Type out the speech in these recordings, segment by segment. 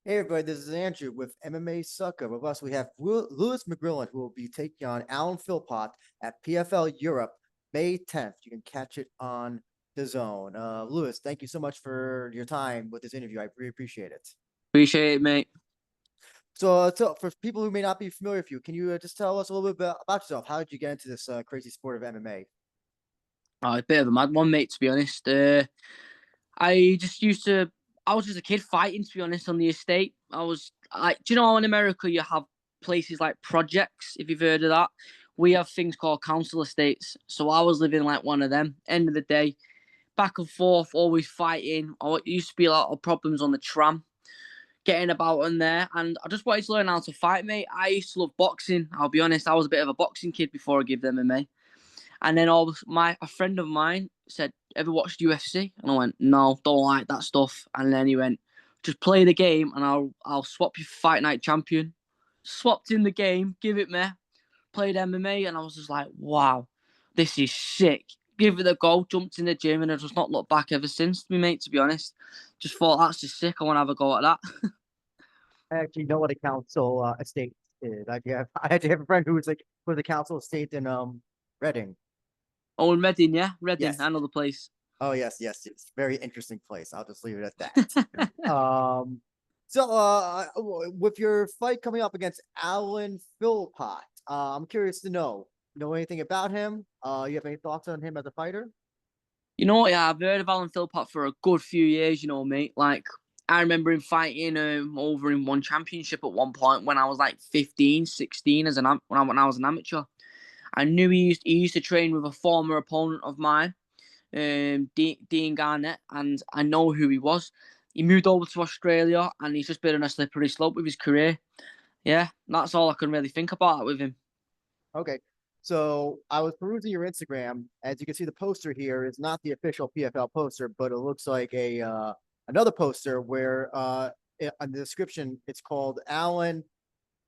Hey everybody, this is Andrew with MMA Sucker. With us, we have Lewis McGrillen, who will be taking on Alan Philpott at PFL Europe May 10th. You can catch it on DAZN. Lewis, thank you so much for your time with this interview. I really appreciate it. Appreciate it, mate. So for people who may not be familiar with you, can you just tell us a little bit about yourself? How did you get into this crazy sport of MMA? Oh, a bit of a mad one, mate, to be honest. I just used to, I was just a kid fighting, to be honest, on the estate. I was like, do you know, in America, you have places like projects, if you've heard of that. We have things called council estates. So I was living like one of them. End of the day, back and forth, always fighting. Or it used to be a lot of problems on the tram, getting about in there. And I just wanted to learn how to fight, mate. I used to love boxing. I'll be honest, I was a bit of a boxing kid before I gave them MMA. And then a friend of mine said, "Ever watched UFC?" And I went, "No, don't like that stuff." And then he went, "Just play the game, and I'll swap you for Fight Night Champion." Swapped in the game, give it me. Played MMA, and I was just like, "Wow, this is sick." Give it a go. Jumped in the gym, and I've just not looked back ever since. To me, mate, to be honest, just thought that's just sick. I want to have a go at that. I actually know what a council estate is. I actually have a friend who was like for the council estate in Reading. Oh, in Reading, yeah, Reading, Yes. another place. Oh yes. It's a very interesting place. I'll just leave it at that. With your fight coming up against Alan Philpott, I'm curious to know anything about him? You have any thoughts on him as a fighter? You know what? Yeah, I've heard of Alan Philpott for a good few years. You know, mate. Like I remember him fighting over in one championship at one point when I was like 15, 16 as when I was an amateur. I knew he used to train with a former opponent of mine, Dean Garnett, and I know who he was. He moved over to Australia, and he's just been on a slippery slope with his career. Yeah, that's all I can really think about with him. Okay. So I was perusing your Instagram. As you can see, the poster here is not the official PFL poster, but it looks like a another poster where on the description it's called Alan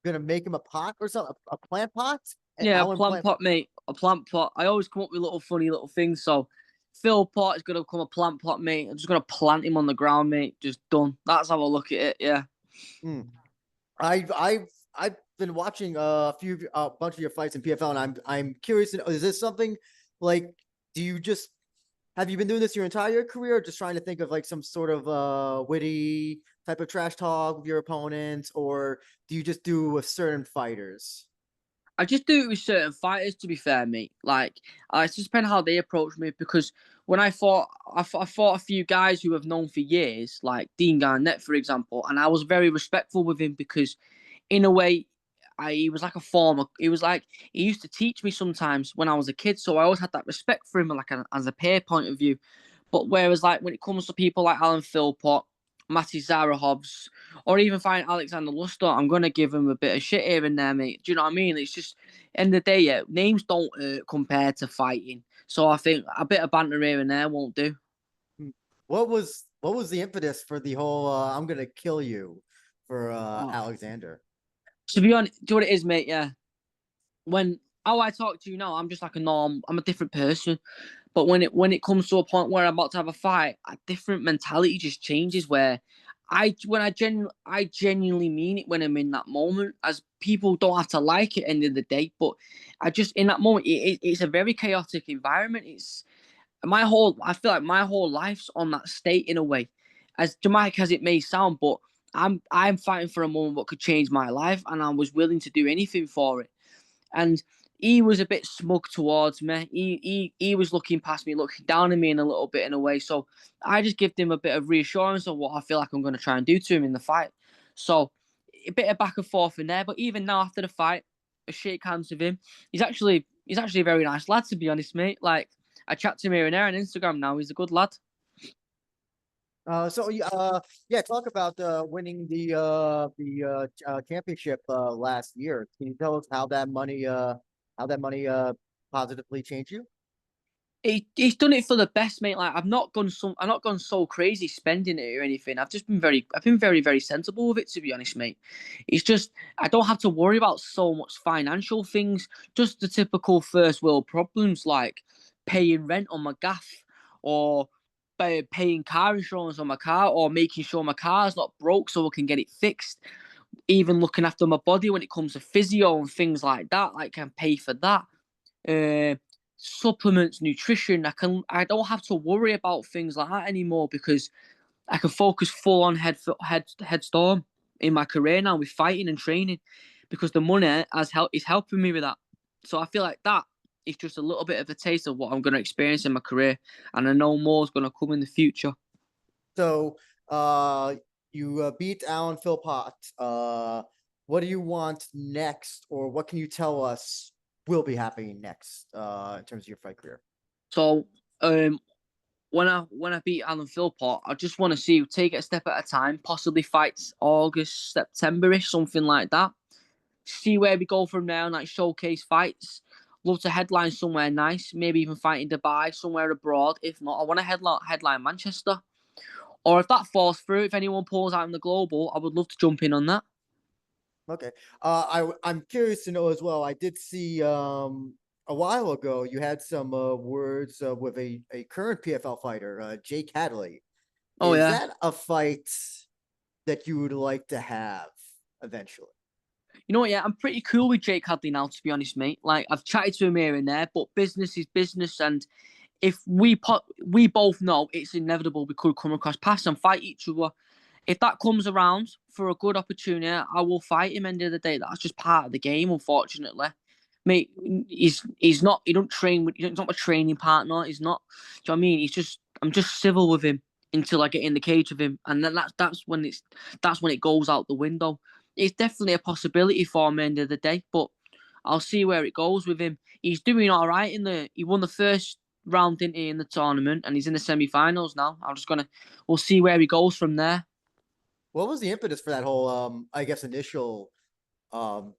gonna make him a pot or something, a plant pot, and Yeah, a Alan plant plant. pot, mate. A plant pot. I always come up with little funny little things. So Phil Pot is gonna become a plant pot, mate. I'm just gonna plant him on the ground, mate. Just done. That's how I look at it. Yeah. Mm. I've been watching a bunch of your fights in PFL, and I'm curious to know, is this something like, do you just have you been doing this your entire career, or just trying to think of like some sort of witty type of trash talk with your opponents, or do you just do with certain fighters? I just do it with certain fighters. To be fair, mate. Like I just depend how they approach me because when I fought a few guys who I've known for years, like Dean Garnett, for example, and I was very respectful with him because in a way, he was like a former. He was like he used to teach me sometimes when I was a kid, so I always had that respect for him, like as a peer point of view. But whereas, like when it comes to people like Alan Philpott, Matty Zarahovs, or even find Alexander Luster, I'm gonna give him a bit of shit here and there, mate. Do you know what I mean? It's just end of the day, yeah. Names don't compare to fighting, so I think a bit of banter here and there won't do. Hmm. What was the impetus for the whole I'm gonna kill you for Oh. Alexander? To be honest, do you know what it is, mate? Yeah. When how I talk to you now, I'm just like a norm. I'm a different person. But when it comes to a point where I'm about to have a fight, a different mentality just changes. Where I genuinely mean it when I'm in that moment. As people don't have to like it at the end of the day, but I just in that moment, it's a very chaotic environment. It's I feel like my whole life's on that state in a way, as dramatic as it may sound. But I'm fighting for a moment what could change my life, and I was willing to do anything for it. And he was a bit smug towards me. He was looking past me, looking down at me in a little bit in a way. So I just give him a bit of reassurance of what I feel like I'm going to try and do to him in the fight. So a bit of back and forth in there. But even now after the fight, I shake hands with him. He's actually a very nice lad, to be honest, mate. Like I chat to him here and there on Instagram now. He's a good lad. Yeah, talk about winning the championship last year. Can you tell us how that money positively changed you? He's done it for the best, mate. Like I've not gone so crazy spending it or anything. I've been very, very sensible with it, to be honest, mate. It's just I don't have to worry about so much financial things, just the typical first world problems like paying rent on my gaff or by paying car insurance on my car or making sure my car's not broke so I can get it fixed. Even looking after my body when it comes to physio and things like that, I can pay for that. Supplements, nutrition. I don't have to worry about things like that anymore because I can focus full on headstorm in my career now with fighting and training because the money is helping me with that. So I feel like that is just a little bit of a taste of what I'm going to experience in my career, and I know more is going to come in the future. So, you beat Alan Philpott. What do you want next, or what can you tell us will be happening next, in terms of your fight career? So, when I beat Alan Philpott, I just want to take it a step at a time. Possibly fights August, September-ish, something like that. See where we go from there, like showcase fights. Love to headline somewhere nice, maybe even fight in Dubai, somewhere abroad. If not, I want to headline Manchester. Or if that falls through, if anyone pulls out in the global, I would love to jump in on that. Okay. I'm curious to know as well. I did see a while ago you had some words with a current PFL fighter, Jake Hadley. Oh Is yeah. that a fight that you would like to have eventually? You know what? Yeah, I'm pretty cool with Jake Hadley now, to be honest, mate. Like I've chatted to him here and there, but business is business, and if we both know it's inevitable we could come across paths and fight each other. If that comes around for a good opportunity, I will fight him. End of the day, that's just part of the game, unfortunately. Mate, he's not. He don't train with. He's not my training partner. He's not. Do you know what I mean? I'm just civil with him until I get in the cage with him, and then that's when it goes out the window. It's definitely a possibility for him. End of the day, but I'll see where it goes with him. He's doing all right he won the first round in the tournament, and he's in the semi-finals now. We'll see where he goes from there. What was the impetus for that whole I guess initial um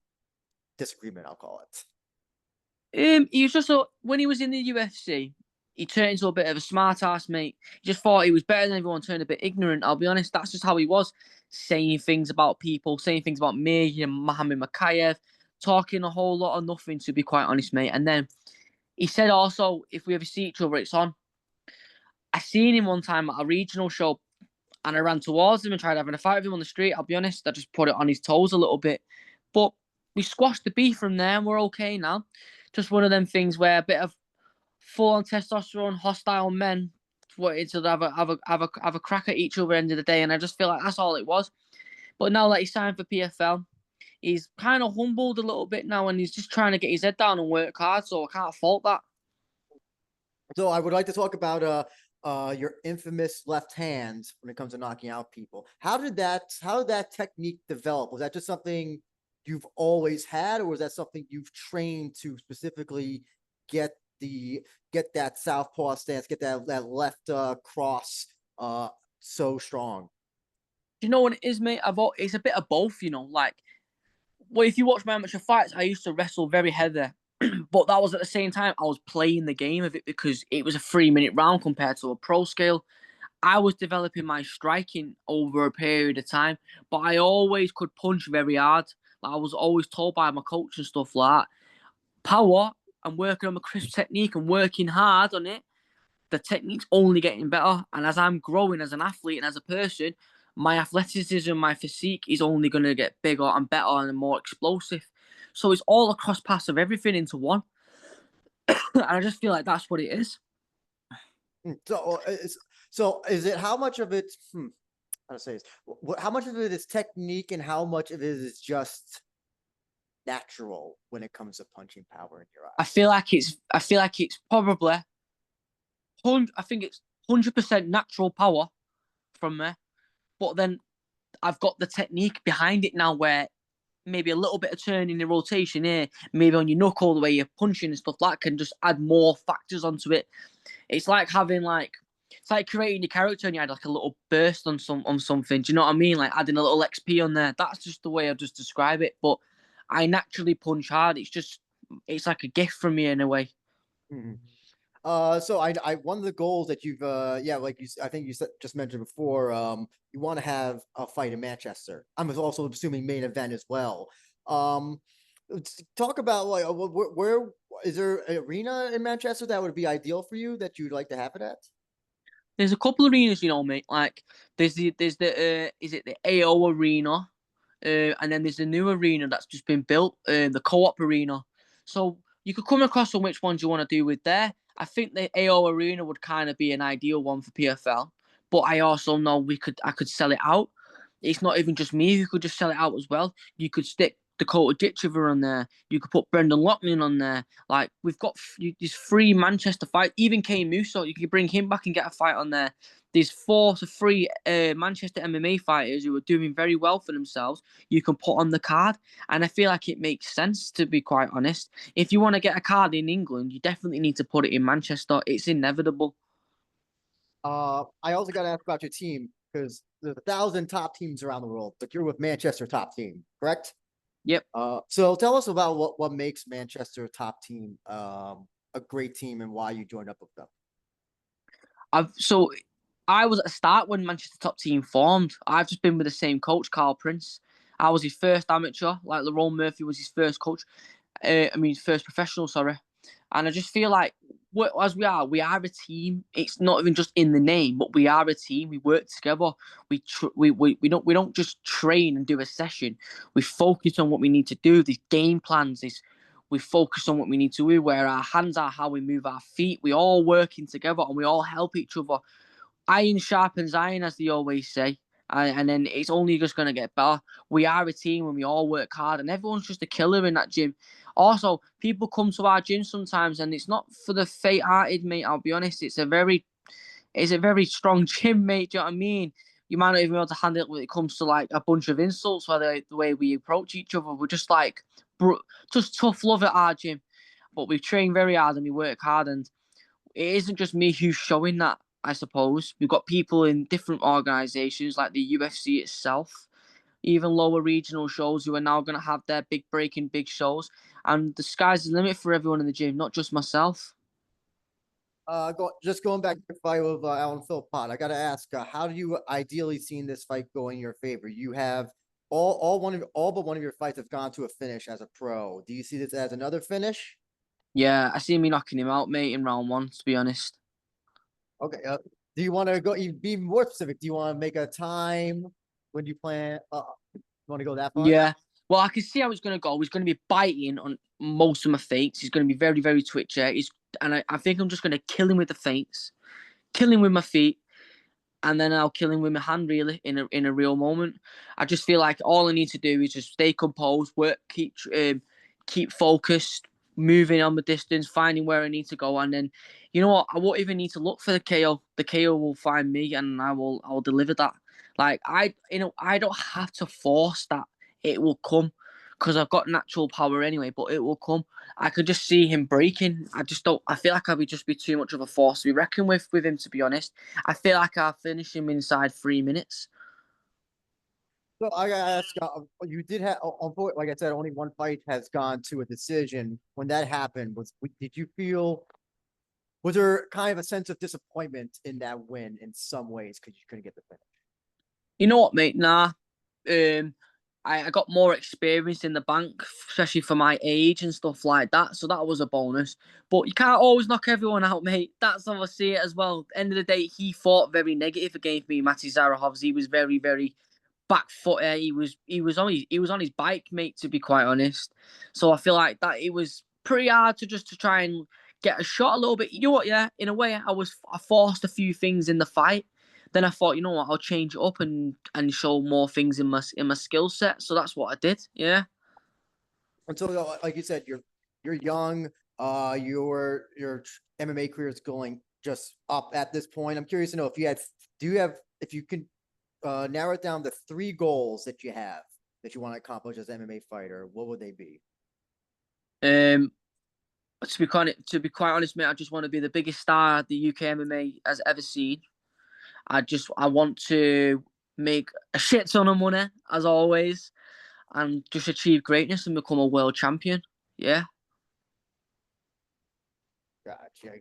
disagreement, I'll call it? He was when he was in the UFC, he turned into a bit of a smart ass, mate. He just thought he was better than everyone, turned a bit ignorant. I'll be honest, that's just how he was, saying things about people, saying things about me and Mohammed Makayev, talking a whole lot of nothing, to be quite honest, mate. And then he said also, if we ever see each other, it's on. I seen him one time at a regional show, and I ran towards him and tried having a fight with him on the street. I'll be honest, I just put it on his toes a little bit. But we squashed the beef from there, and we're okay now. Just one of them things where a bit of full on testosterone, hostile men wanted to have a crack at each other end of the day, and I just feel like that's all it was. But now that he's signed for PFL, he's kind of humbled a little bit now, and he's just trying to get his head down and work hard. So I can't fault that. So I would like to talk about your infamous left hand when it comes to knocking out people. How did that technique develop? Was that just something you've always had, or was that something you've trained to specifically get get that southpaw stance, get that left cross so strong? Do you know what it is, mate? It's a bit of both, you know. Like, well, if you watch my amateur fights, I used to wrestle very heavy, but that was at the same time I was playing the game of it because it was a 3 minute round compared to a pro scale. I was developing my striking over a period of time, but I always could punch very hard. Like I was always told by my coach and stuff like that. Power and working on my crisp technique and working hard on it, the technique's only getting better. And as I'm growing as an athlete and as a person, my athleticism, my physique is only going to get bigger and better and more explosive. So it's all a cross pass of everything into one. And I just feel like that's what it is. So is it how much of it? How to say this? How much of it is technique, and how much of it is just natural when it comes to punching power in your I eyes? feel like it's probably I think it's 100% natural power from me, but then I've got the technique behind it now where maybe a little bit of turning the rotation here, maybe on your knuckle, the way you're punching and stuff like that can just add more factors onto it. It's like it's like creating your character and you had like a little burst on something. Do you know what I mean? Like adding a little XP on there. That's just the way I just describe it. But I naturally punch hard. It's like a gift from me in a way. Mm-hmm. So one of the goals that you've yeah, like I think you just mentioned before, you want to have a fight in Manchester. I'm also assuming main event as well. Let's talk about like where is there an arena in Manchester that would be ideal for you that you'd like to have it at? There's a couple of arenas, you know, mate. Like there's the is it the AO arena, and then there's the new arena that's just been built, the Co-op arena. So you could come across on which ones you want to do with there. I think the AO arena would kind of be an ideal one for PFL, but I also know I could sell it out. It's not even just me who could just sell it out as well. You could stick Dakota Ditchever on there. You could put Brendan Loughlin on there. Like we've got these 3 Manchester fights. Even Kane Musso, you could bring him back and get a fight on there. There's 4 to 3 Manchester MMA fighters who are doing very well for themselves. You can put on the card, and I feel like it makes sense, to be quite honest. If you want to get a card in England, you definitely need to put it in Manchester. It's inevitable. I also got to ask about your team because there's 1,000 top teams around the world, but you're with Manchester top team, correct? Yep. So tell us about what makes Manchester top team a great team and why you joined up with them. So I was at the start when Manchester top team formed. I've just been with the same coach, Carl Prince. I was his first amateur, like Lerone Murphy was his first coach. First professional, sorry. And I just feel like, as we are a team. It's not even just in the name, but we are a team. We work together. We don't just train and do a session. We focus on what we need to do. These game plans. We focus on what we need to do. Where our hands are, how we move our feet. We all working together and we all help each other. Iron sharpens iron, as they always say. And then it's only just going to get better. We are a team and we all work hard, and everyone's just a killer in that gym. Also, people come to our gym sometimes, and it's not for the faint-hearted, mate. I'll be honest. It's a very strong gym, mate. Do you know what I mean? You might not even be able to handle it when it comes to like a bunch of insults, whether the way we approach each other. We're just like, just tough love at our gym. But we train very hard and we work hard, and it isn't just me who's showing that, I suppose. We've got people in different organisations like the UFC itself, even lower regional shows who are now going to have their big breaking big shows. And the sky's the limit for everyone in the gym, not just myself. Just going back to the fight with Alan Philpott, I got to ask, how do you ideally see this fight go in your favor? You have all but one of your fights have gone to a finish as a pro. Do you see this as another finish? Yeah, I see me knocking him out, mate, in round 1, to be honest. Okay. Do you want to go? You be more specific. Do you want to make a time when you plan? You want to go that far? Yeah. Well, I can see how it's going to go. He's going to be biting on most of my feints. He's going to be very, very twitchy. I think I'm just going to kill him with the feints, kill him with my feet, and then I'll kill him with my hand, really, in a real moment. I just feel like all I need to do is just stay composed, work, keep focused, moving on the distance, finding where I need to go, and then, you know what? I won't even need to look for the KO. The KO will find me, and I will deliver that. Like I don't have to force that. It will come because I've got natural power anyway. But it will come. I could just see him breaking. I just don't. I feel like I would just be too much of a force to be reckoned with him. To be honest, I feel like I'll finish him inside 3 minutes. So I gotta ask, you did have, like I said, only one fight has gone to a decision. When that happened, did you feel, was there kind of a sense of disappointment in that win in some ways because you couldn't get the finish? You know what, mate? Nah. Um, I got more experience in the bank, especially for my age and stuff like that. So that was a bonus. But you can't always knock everyone out, mate. That's how I see it as well. End of the day, he fought very negative against me, Matty Zarahovs. He was very, very back foot. He was on his bike, mate. To be quite honest, so I feel like that it was pretty hard to try and get a shot a little bit. You know what? Yeah, in a way, I forced a few things in the fight. Then I thought, you know what, I'll change it up and show more things in my skill set. So that's what I did. Yeah. And so, like you said, you're young. Your MMA career is going just up at this point. I'm curious to know if you can narrow it down to 3 goals that you have that you want to accomplish as an MMA fighter, what would they be? Um. To be quite honest, mate, I just want to be the biggest star the UK MMA has ever seen. I want to make a shit ton of money, as always, and just achieve greatness and become a world champion. Yeah. Gotcha.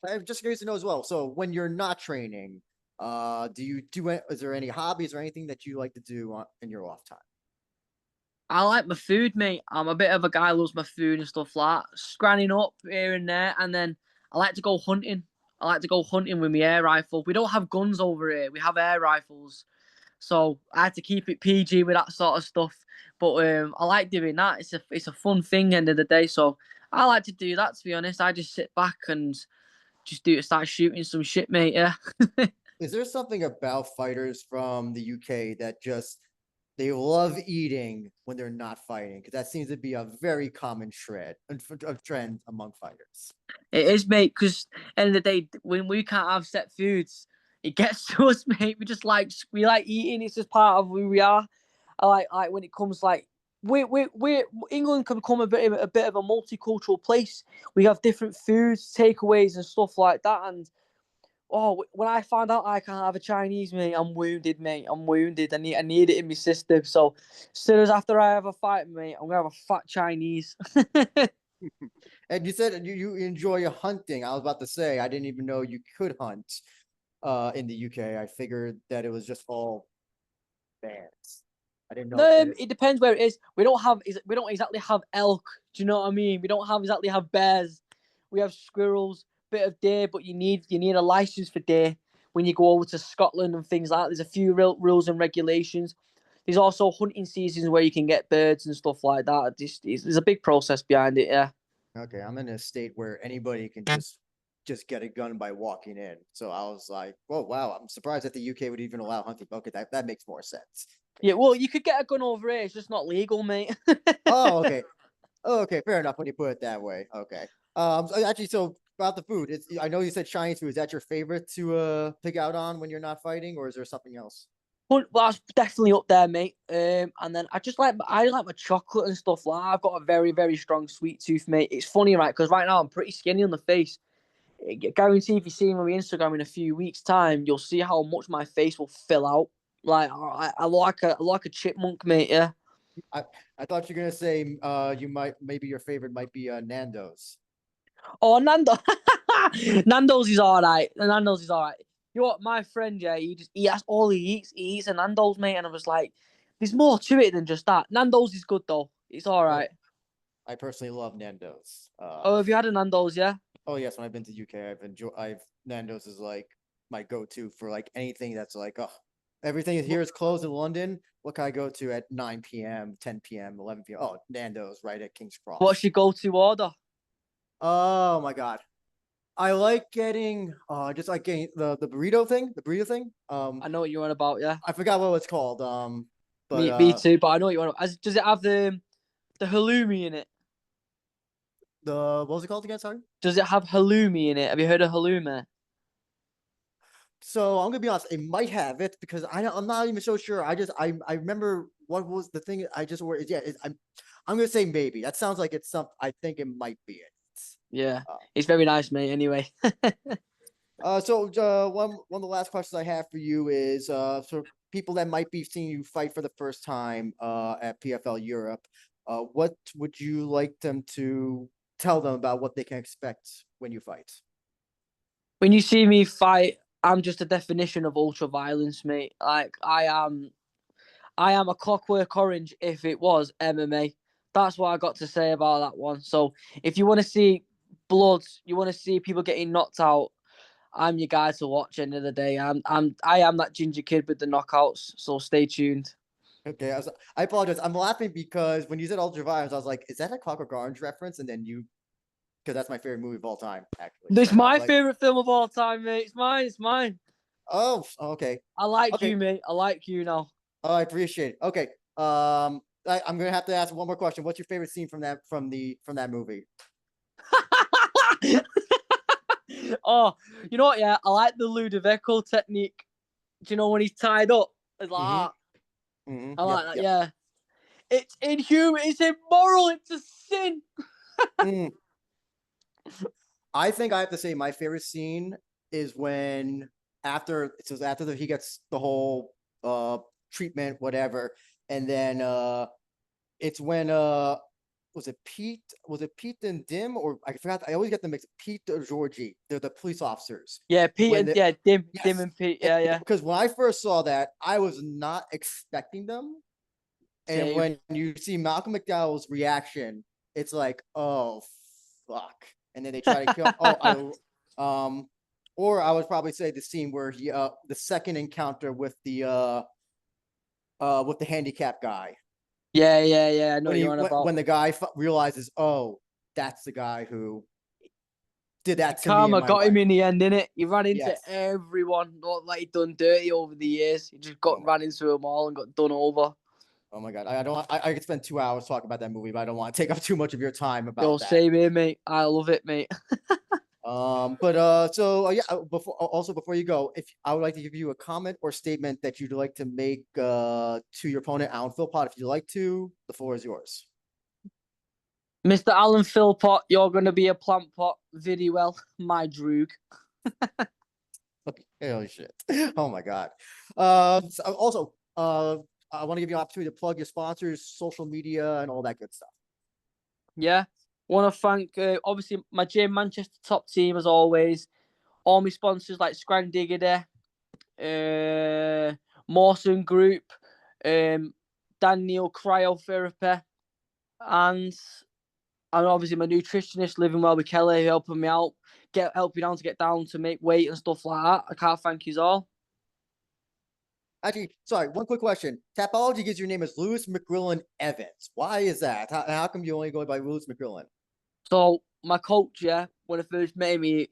I'm just curious to know as well. So when you're not training, is there any hobbies or anything that you like to do in your off time? I like my food, mate. I'm a bit of a guy who loves my food and stuff like that. Scranning up here and there, and then I like to go hunting. I like to go hunting with my air rifle. We don't have guns over here. We have air rifles. So I had to keep it PG with that sort of stuff. But I like doing that. It's a fun thing end of the day. So I like to do that, to be honest. I just sit back and just start shooting some shit, mate. Yeah. Is there something about fighters from the UK that just they love eating when they're not fighting? Because that seems to be a very common trend among fighters. It is, mate, because end of the day, when we can't have set foods, it gets to us, mate. We like eating. It's just part of who we are. I like when it comes like we England can become a bit of a multicultural place. We have different foods, takeaways, and stuff like that. And when I find out I can't have a Chinese, mate, I'm wounded, mate. I'm wounded. I need it in my system. So as soon as after I have a fight, mate, I'm gonna have a fat Chinese. And you said you enjoy your hunting. I was about to say I didn't even know you could hunt in the UK. I figured that it was just all bans. I didn't know. It depends where it is. We don't exactly have elk. Do you know what I mean? We don't exactly have bears. We have squirrels, bit of deer, but you need a license for deer when you go over to Scotland and things like that. There's a few rules and regulations. There's also hunting seasons where you can get birds and stuff like that. There's a big process behind it. Yeah. Okay, I'm in a state where anybody can just get a gun by walking in. So I was like, "Oh wow!" I'm surprised that the UK would even allow hunting. Okay, that makes more sense. Yeah, well, you could get a gun over here. It's just not legal, mate. Oh, okay. Oh, okay, fair enough when you put it that way. Okay. Actually, so about the food, I know you said Chinese food. Is that your favorite to pick out on when you're not fighting, or is there something else? Well, that's definitely up there, mate. And then I like my chocolate and stuff. Like I've got a very, very strong sweet tooth, mate. It's funny, right? Because right now I'm pretty skinny on the face. I guarantee if you see me on my Instagram in a few weeks' time, you'll see how much my face will fill out. Like I like a chipmunk, mate. Yeah. I I thought you were gonna say maybe your favorite might be Nando's. Oh, Nando's is all right. Nando's is all right. You know what? My friend, yeah, that's all he eats. He eats a Nando's, mate, and I was like, there's more to it than just that. Nando's is good though. It's all Oh, right. I personally love Nando's. Oh, have you had a Nando's? Yeah. Oh yes, when I've been to UK, I've Nando's is like my go-to for like anything that's like, oh, everything here is closed in London. What can I go to at 9 p.m., 10 p.m., 11 p.m.? Oh, Nando's right at King's What's Cross. your go-to order? Oh my God. I like getting just like getting the burrito thing, I know what you're on about, yeah. I forgot what it's called. But Me too, but I know what you're on about. Does it have the halloumi in it? the what was it called again? Sorry. Does it have halloumi in it? Have you heard of halloumi? So I'm gonna be honest, it might have it because I'm not even so sure. I remember what was the thing I just wore. Yeah, I'm gonna say maybe. That sounds like it's something. I think it might be it. Yeah, Uh, it's very nice, mate. Anyway. one of the last questions I have for you is for people that might be seeing you fight for the first time at PFL Europe, what would you like them to tell them about what they can expect when you fight? When you see me fight, I'm just a definition of ultra violence, mate. Like I am a Clockwork Orange if it was MMA. That's what I got to say about that one. So if you want to see blood, you want to see people getting knocked out, I'm your guy to watch. End of the day, I am that ginger kid with the knockouts. So stay tuned. Okay, I apologize. I'm laughing because when you said Ultra Violence, I was like, is that a Clockwork Orange reference? And then because that's my favorite movie of all time, actually. This So is I was my like, favorite film of all time, mate. It's mine. It's mine. oh, okay, I like okay. you, mate. I like you now. Oh, I appreciate it. Okay, I'm gonna have to ask one more question. What's your favorite scene from that movie? Oh, you know what? Yeah, I like the Ludovico technique. Do you know when he's tied up? It's like Mm-hmm. that. Mm-hmm. I Yep. like that. Yep. Yeah, it's inhuman. It's immoral. It's a sin. Mm. I think I have to say my favorite scene is when he gets the whole treatment, whatever, and then it's when was it Pete and Dim, or I forgot, I always get them mixed. Pete or Georgie, they're the police officers. Yeah, Pete When and the yeah, Dim Yes, and Pete. Yeah, yeah. because when I first saw that, I was not expecting them. And Same. when you see Malcolm McDowell's reaction, it's like, oh fuck. And then they try to kill. Oh, I Or I would probably say the scene where he the second encounter with the handicap guy. Yeah, yeah, yeah. I know When what you're on about. when the guy realizes, oh, that's the guy who did that to me and Karma my got him wife. in the end, didn't it? He ran into Yes. everyone, not like he done dirty over the years. He just got ran into them all and got done over. Oh my god, I don't. I could spend 2 hours talking about that movie, but I don't want to take up too much of your time Yo, about that. same here, mate. I love it, mate. Yeah. Before you go, if I would like to give you a comment or statement that you'd like to make to your opponent, Alan Philpott, if you'd like to, the floor is yours. Mr. Alan Philpott, you're going to be a plant pot. Very well, my droog. Holy shit. Oh my god. Also, I want to give you an opportunity to plug your sponsors, social media, and all that good stuff. Yeah. Want to thank, obviously, my J Manchester top team, as always. All my sponsors like Scran Diggity, Mawson Group, Daniel Cryotherapy, and obviously my nutritionist, Living Well with Kelly, helping me out, helping down to get down to make weight and stuff like that. I can't thank you all. Actually, sorry, one quick question. Tapology gives your name as Lewis McGrillen Evans. Why is that? How come you only go by Lewis McGrillen? So my coach, yeah, when I first met him, he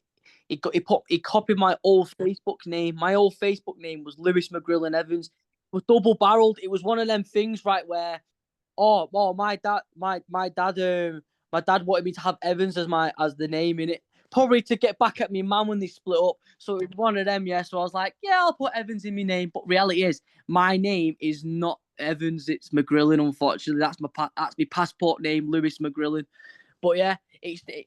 copied my old Facebook name. My old Facebook name was Lewis McGrillen Evans. It was double barreled. It was one of them things, right, where my dad wanted me to have Evans as the name in it. Probably to get back at me mum when they split up. So it was one of them, yeah. So I was like, yeah, I'll put Evans in my name. But reality is, my name is not Evans, it's McGrillen, unfortunately. That's my passport name, Lewis McGrillen. But yeah,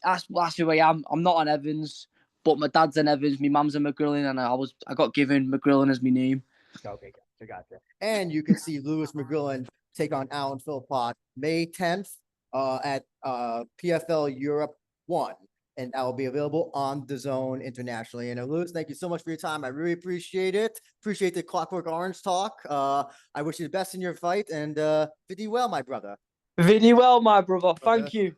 that's who I am. I'm not an Evans, but my dad's an Evans, my mum's a McGrillen, and I got given McGrillen as my name. Okay, gotcha. And you can see Lewis McGrillen take on Alan Philpott May 10th at PFL Europe 1. And that will be available on DAZN internationally. And Lewis, thank you so much for your time. I really appreciate it. Appreciate the Clockwork Orange talk. I wish you the best in your fight, and fare well, my brother. Very well, my brother. Thank you.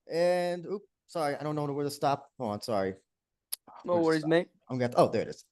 And oops, sorry, I don't know where to stop. Oh, I'm sorry. No worries, mate. Oh, there it is.